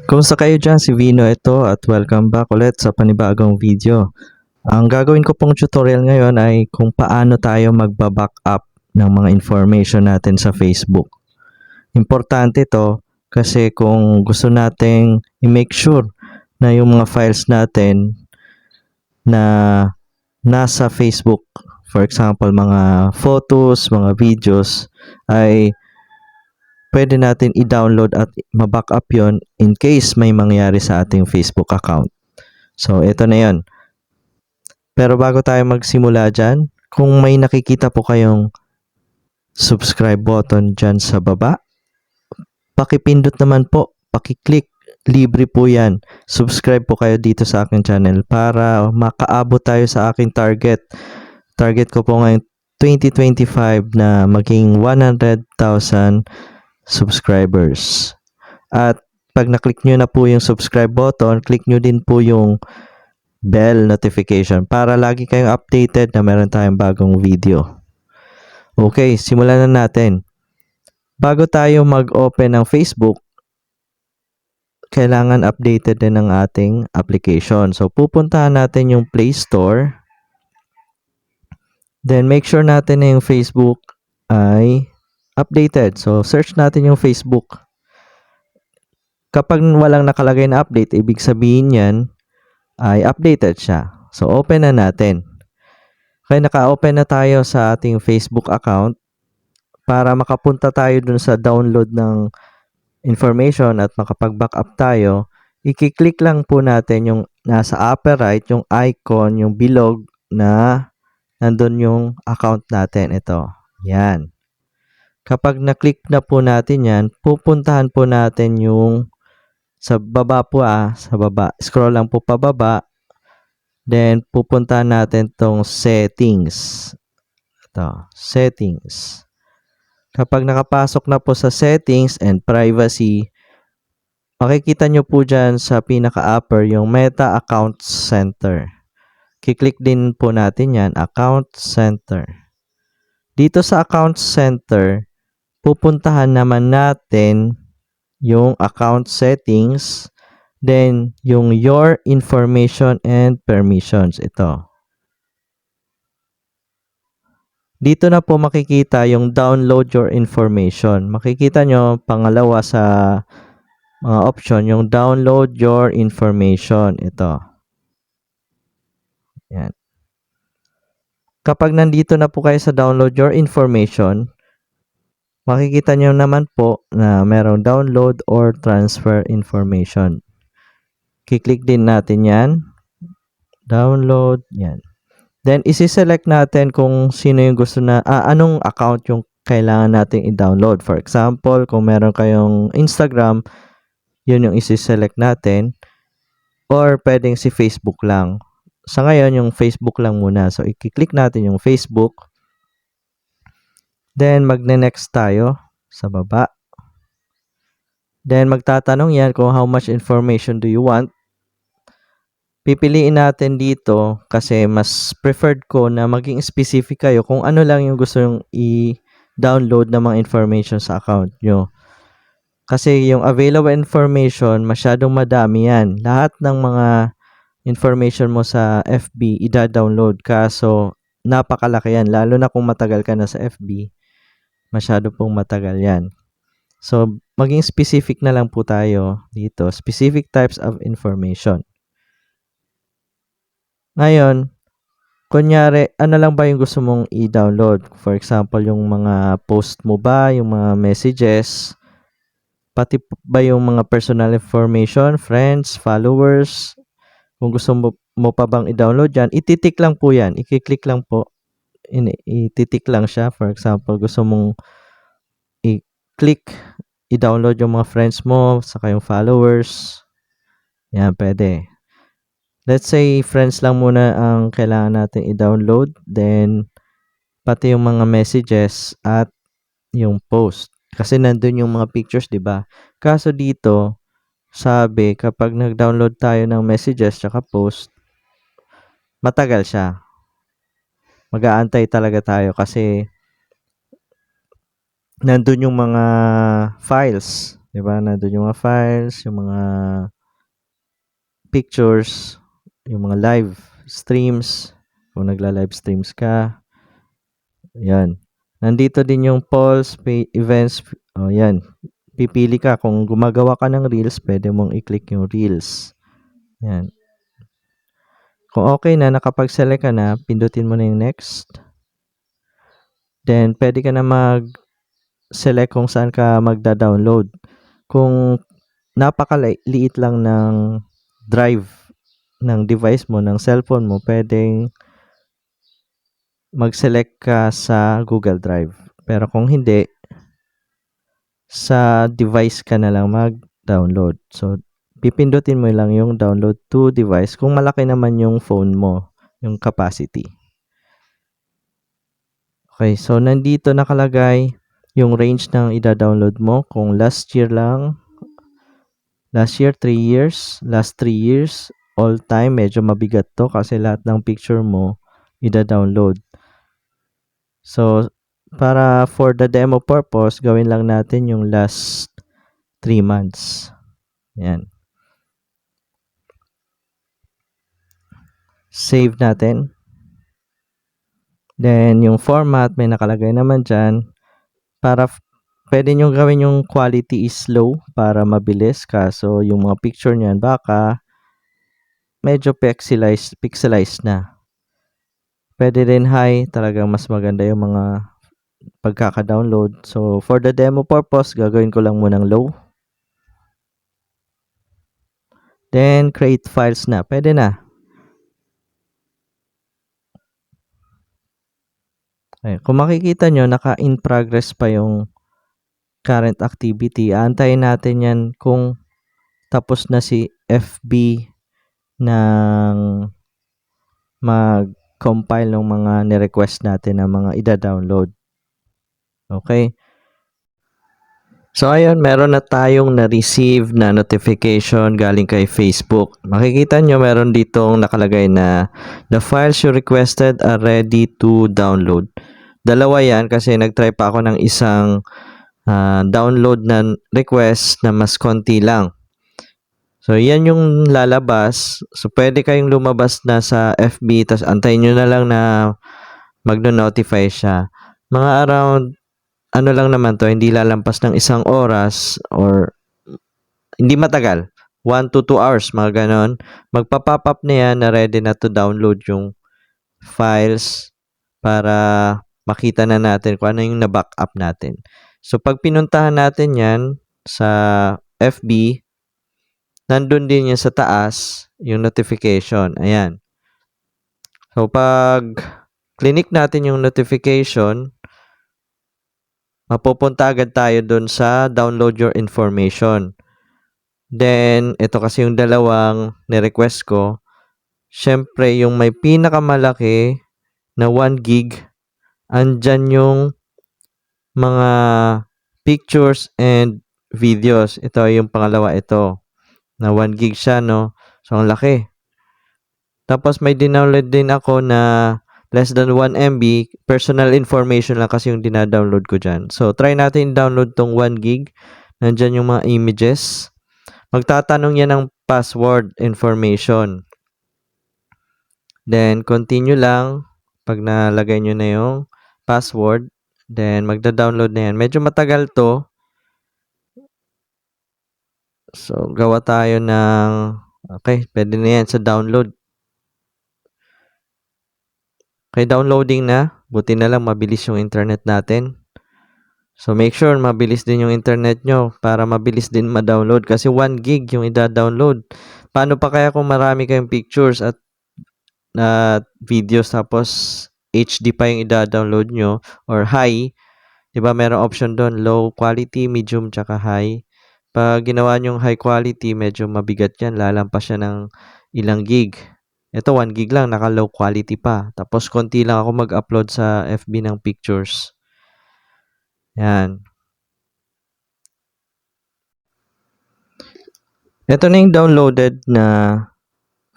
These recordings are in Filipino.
Kumusta kayo dyan? Si Vino ito at welcome back ulit sa panibagong video. Ang gagawin ko pong tutorial ngayon ay kung paano tayo magba-backup ng mga information natin sa Facebook. Importante to kasi kung gusto nating i-make sure na yung mga files natin na nasa Facebook, for example mga photos, mga videos, ay pwede natin i-download at ma-backup yon in case may mangyari sa ating Facebook account. So, ito na yon. Pero bago tayo magsimula dyan, kung may nakikita po kayong subscribe button dyan sa baba, pakipindot naman po, pakiclick. Libre po yan. Subscribe po kayo dito sa aking channel para makaabot tayo sa aking target. Target ko po ngayong 2025 na maging 100,000 subscribers. At pag na-click nyo na po yung subscribe button, click nyo din po yung bell notification para lagi kayong updated na meron tayong bagong video. Okay, simulan na natin. Bago tayo mag-open ng Facebook, kailangan updated din ang ating application. So, pupuntahan natin yung Play Store. Then, make sure natin na yung Facebook ay updated. So, search natin yung Facebook. Kapag walang nakalagay na update, ibig sabihin yan ay updated siya. So, open na natin. Okay, naka-open na tayo sa ating Facebook account para makapunta tayo dun sa download ng information at makapag-backup tayo. I-click lang po natin yung nasa upper right, yung icon, yung bilog na nandun yung account natin. Ito. Yan. Kapag na-click na po natin yan, pupuntahan po natin yung sa baba po sa baba. Scroll lang po pababa. Then, pupuntahan natin tong settings. Ito, settings. Kapag nakapasok na po sa settings and privacy, makikita nyo po dyan sa pinaka-upper yung Meta Account Center. Kiklik din po natin yan, Account Center. Dito sa Account Center, pupuntahan naman natin yung account settings, then yung your information and permissions. Ito. Dito na po makikita yung download your information. Makikita nyo pangalawa sa mga option, yung download your information. Ito. Yan. Kapag nandito na po kayo sa download your information, makikita nyo naman po na merong download or transfer information. Kiklik din natin yan. Download. Yan. Then, isi-select natin kung sino yung gusto na, anong account yung kailangan natin i-download. For example, kung meron kayong Instagram, yun yung isi-select natin. Or pwedeng si Facebook lang. Sa ngayon, yung Facebook lang muna. So, i-click natin yung Facebook. Then, magne-next tayo sa baba. Then, magtatanong yan kung how much information do you want. Pipiliin natin dito kasi mas preferred ko na maging specific kayo kung ano lang yung gusto yung i-download na mga information sa account nyo. Kasi yung available information, masyadong madami yan. Lahat ng mga information mo sa FB, i-download ka. So, napakalaki yan. Lalo na kung matagal ka na sa FB, masyado pong matagal yan. So, maging specific na lang po tayo dito. Specific types of information. Ngayon, kunyari, ano lang ba yung gusto mong i-download? For example, yung mga post mo ba, yung mga messages, pati ba yung mga personal information, friends, followers, kung gusto mo pa bang i-download yan, ititik lang po yan. I-click lang po. Ititik lang siya. For example, gusto mong i-click, i-download yung mga friends mo, saka yung followers. Yan, pwede. Let's say, friends lang muna ang kailangan natin i-download. Then, pati yung mga messages at yung post. Kasi nandun yung mga pictures, di ba? Kaso dito, sabi, kapag nag-download tayo ng messages tsaka post, matagal siya. Mag-aantay talaga tayo kasi nandun yung mga files. 'Di ba? Nandun yung mga files, yung mga pictures, yung mga live streams, kung nagla-live streams ka. Yan. Nandito din yung polls, events. O yan. Pipili ka. Kung gumagawa ka ng reels, pwede mong i-click yung reels. Yan. Kung okay na, nakapag-select ka na, pindutin mo na yung next. Then, pwede ka na mag-select kung saan ka magda-download. Kung napakaliit lang ng drive ng device mo, ng cellphone mo, pwedeng mag-select ka sa Google Drive. Pero kung hindi, sa device ka na lang mag-download. So, pipindutin mo lang yung download to device kung malaki naman yung phone mo, yung capacity. Okay, so nandito nakalagay yung range ng ida-download mo. Kung last year 3 years, last 3 years, all time, medyo mabigat to kasi lahat ng picture mo ida-download. So, para for the demo purpose, gawin lang natin yung last 3 months. Ayan. Save natin. Then, yung format, may nakalagay naman dyan. Para pwede nyo gawin yung quality is low para mabilis. Kaso, yung mga picture nyan, baka medyo pixelized na. Pwede rin high. Talagang mas maganda yung mga pagkaka-download. So, for the demo purpose, gagawin ko lang munang low. Then, create files na. Pwede na. Okay. Kung makikita nyo, naka-in progress pa yung current activity. Aantayin natin yan kung tapos na si FB ng mag-compile ng mga ni-request natin na mga ida-download. Okay. So, ayun, meron na tayong na-receive na notification galing kay Facebook. Makikita nyo, meron ditong nakalagay na the files you requested are ready to download. Dalawa yan kasi nag-try pa ako ng isang download na request na mas konti lang. So, yan yung lalabas. So, pwede kayong lumabas na sa FB, tapos antayin nyo na lang na magno-notify siya. Mga around ano lang naman to, hindi lalampas ng 1 oras or hindi matagal. 1 to 2 hours, mga ganon. Magpa-pop up na yan na ready na to download yung files para makita na natin kung ano yung na-backup natin. So, pag pinuntahan natin yan sa FB, nandun din yan sa taas yung notification. Ayan. So, pag clinic natin yung notification, mapupunta agad tayo dun sa download your information. Then, ito kasi yung dalawang ni-request ko. Siyempre, yung may pinakamalaki na 1 gig, andyan yung mga pictures and videos. Ito yung pangalawa, ito. Na 1 gig siya, no? So, ang laki. Tapos, may dinownload din ako na less than 1 MB, personal information lang kasi yung dinadownload ko dyan. So, try natin download tong 1 gig. Nandyan yung mga images. Magtatanong yan ng password information. Then, continue lang. Pag nalagay nyo na yung password, then magda-download na yan. Medyo matagal to. So, gawa tayo ng... Okay, pwede na yan sa download. Okay, downloading na. Buti na lang mabilis yung internet natin. So, make sure mabilis din yung internet nyo para mabilis din ma-download. Kasi 1 gig yung i-download. Paano pa kaya kung marami kayong pictures at videos tapos HD pa yung i-download nyo or high? Diba merong option doon, low quality, medium, tsaka high. Pag ginawa nyong high quality, medyo mabigat yan. Lalampas siya ng ilang gig. Ito, 1 gig lang, naka-low quality pa. Tapos, konti lang ako mag-upload sa FB ng pictures. Yan. Ito na yung downloaded na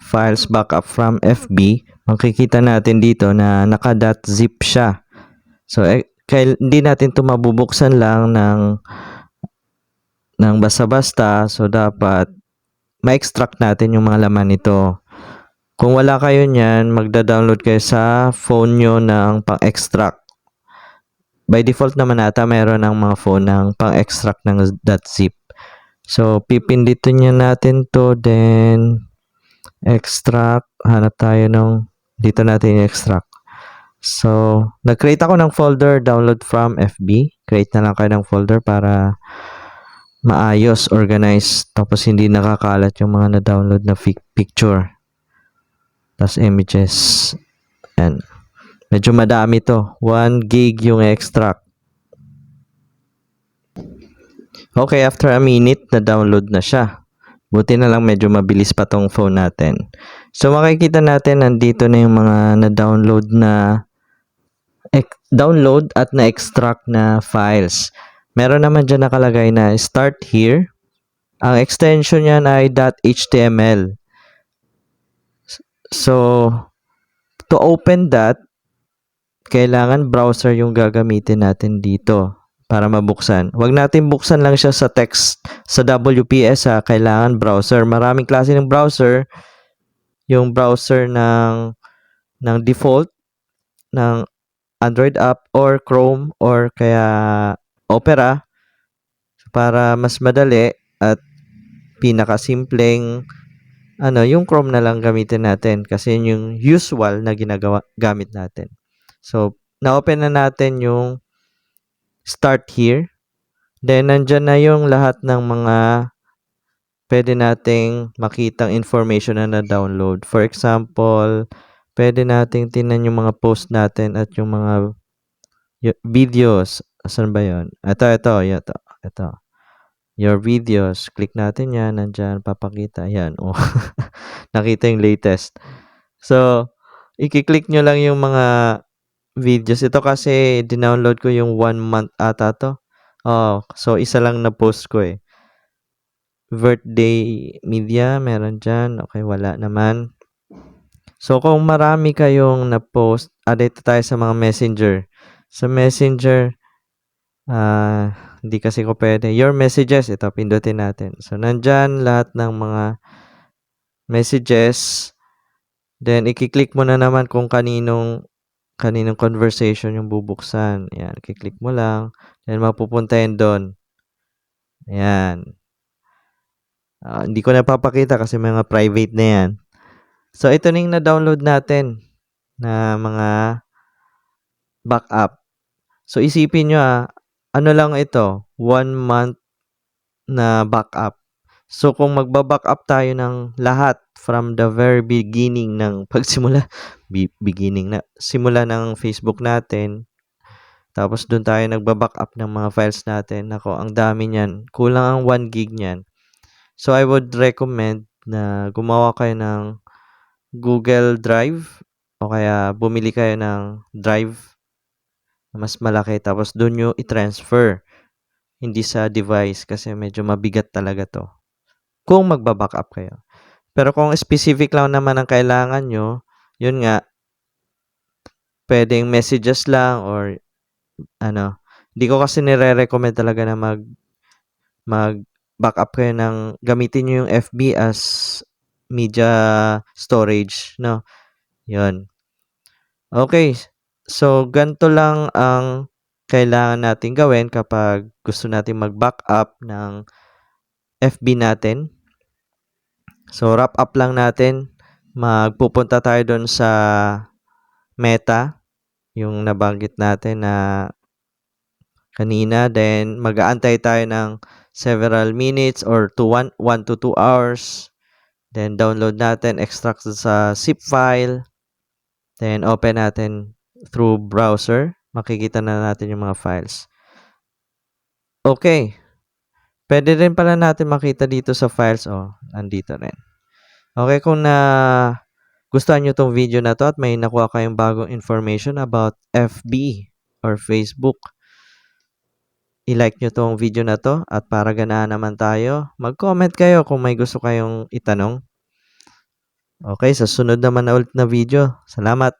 files backup from FB. Makikita natin dito na naka.zip siya. So, hindi natin ito mabubuksan lang ng basta-basta. So, dapat ma-extract natin yung mga laman nito. Kung wala kayo niyan, magda-download kayo sa phone nyo ng pang-extract. By default naman ata mayroon ng mga phone ng pang-extract ng .zip. So, pipinditin nyo natin to, then extract. Hanap tayo ng dito natin i-extract. So, nag-create ako ng folder, download from FB. Create na lang kayo ng folder para maayos, organize, tapos hindi nakakalat yung mga na-download na picture. Tapos images. And medyo madami to. 1 gig yung extract. Okay, after a minute, na-download na siya. Buti na lang medyo mabilis pa tong phone natin. So, makikita natin nandito na yung mga na-download na download at na-extract na files. Meron naman dyan nakalagay na start here. Ang extension niyan ay .html. So, to open that, kailangan browser yung gagamitin natin dito para mabuksan. Huwag natin buksan lang siya sa text, sa WPS ha. Kailangan browser. Maraming klase ng browser. Yung browser ng default, ng Android app, or Chrome, or kaya Opera. Para mas madali at pinakasimpleng yung Chrome na lang gamitin natin kasi yun yung usual na gamit natin. So, na-open na natin yung start here. Then, nandyan na yung lahat ng mga pwede nating makitang information na na-download. For example, pwede nating tingnan yung mga post natin at yung mga videos. Asan ba yun? Ito. Your videos. Click natin yan. Nandyan, papakita. Yan. Oh. Nakita yung latest. So, i-click nyo lang yung mga videos. Ito kasi, dinownload ko yung 1 month ata to. Oh, so, isa lang na post ko eh. Birthday media, meron dyan. Okay, wala naman. So, kung marami kayong na-post, dito tayo sa mga messenger. Sa messenger, hindi kasi ko pwede. Your messages, ito, pindutin natin. So, nandyan lahat ng mga messages. Then, i-click mo na naman kung kaninong conversation yung bubuksan. Ayan, i-click mo lang. Then, mapupunta yun doon. Ayan. Hindi ko na papakita kasi mga private na yan. So, ito na yung na-download natin na mga backup. So, isipin nyo ano lang ito? 1 month na backup. So, kung magba-backup tayo ng lahat from the very beginning ng pagsimula, simula ng Facebook natin, tapos doon tayo nagba-backup ng mga files natin. Nako, ang dami niyan. Kulang ang 1 gig niyan. So, I would recommend na gumawa kayo ng Google Drive o kaya bumili kayo ng drive na mas malaki tapos doon nyo i-transfer. Hindi sa device kasi medyo mabigat talaga to. Kung magba-backup kayo. Pero kung specific lang naman ang kailangan nyo, yun nga, pwedeng messages lang or hindi ko kasi nire-recommend talaga na mag-backup kayo ng gamitin nyo yung FB as media storage, no? Yun. Okay. So, ganito lang ang kailangan natin gawin kapag gusto natin mag-backup ng FB natin. So, wrap up lang natin. Magpupunta tayo doon sa Meta, yung nabanggit natin na kanina. Then, mag-aantay tayo ng several minutes or 1 to 2 hours. Then, download natin, extract sa zip file. Then, open natin through browser. Makikita na natin yung mga files. Okay. Pwede rin pala natin makita dito sa files. Nandito rin. Okay, kung gustuhan nyo tong video na to at may nakuha kayong bagong information about FB or Facebook, i-like nyo tong video na to at para ganahan naman tayo, mag-comment kayo kung may gusto kayong itanong. Okay, sa sunod naman na ulit na video. Salamat!